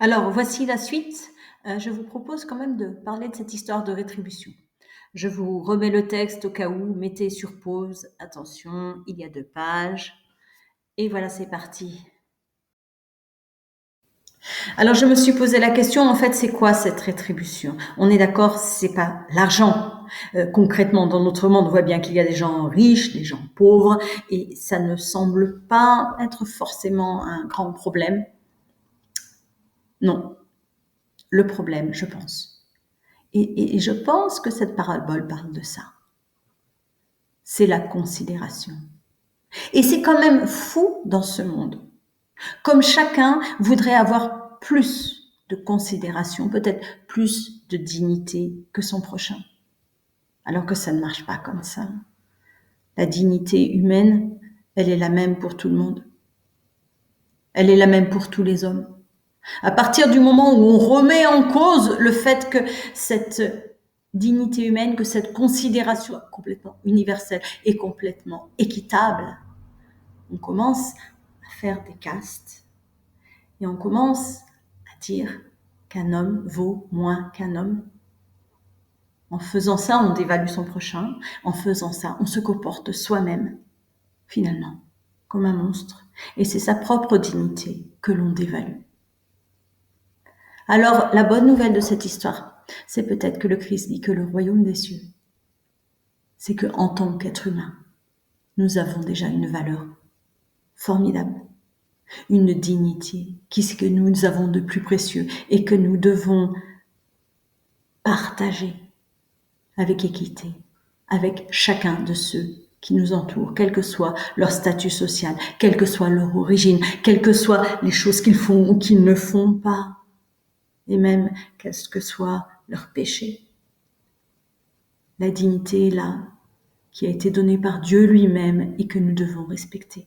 Alors, voici la suite. Je vous propose quand même de parler de cette histoire de rétribution. Je vous remets le texte au cas où, mettez sur pause. Attention, il y a 2 pages. Et voilà, c'est parti. Alors, je me suis posé la question, en fait, c'est quoi cette rétribution? On est d'accord, c'est pas l'argent. Concrètement, dans notre monde, on voit bien qu'il y a des gens riches, des gens pauvres, et ça ne semble pas être forcément un grand problème. Non, le problème, je pense. Et je pense que cette parabole parle de ça. C'est la considération. Et c'est quand même fou dans ce monde. Comme chacun voudrait avoir plus de considération, peut-être plus de dignité que son prochain. Alors que ça ne marche pas comme ça. La dignité humaine, elle est la même pour tout le monde. Elle est la même pour tous les hommes. À partir du moment où on remet en cause le fait que cette dignité humaine, que cette considération complètement universelle et complètement équitable, on commence à faire des castes et on commence à dire qu'un homme vaut moins qu'un homme. En faisant ça, on dévalue son prochain. En faisant ça, on se comporte soi-même, finalement, comme un monstre. Et c'est sa propre dignité que l'on dévalue. Alors, la bonne nouvelle de cette histoire, c'est peut-être que le Christ dit que le royaume des cieux, c'est que en tant qu'être humain, nous avons déjà une valeur formidable, une dignité, qui est ce que nous avons de plus précieux et que nous devons partager avec équité, avec chacun de ceux qui nous entourent, quel que soit leur statut social, quelle que soit leur origine, quelles que soient les choses qu'ils font ou qu'ils ne font pas, et même quel que soit leur péché. La dignité est là, qui a été donnée par Dieu lui-même et que nous devons respecter.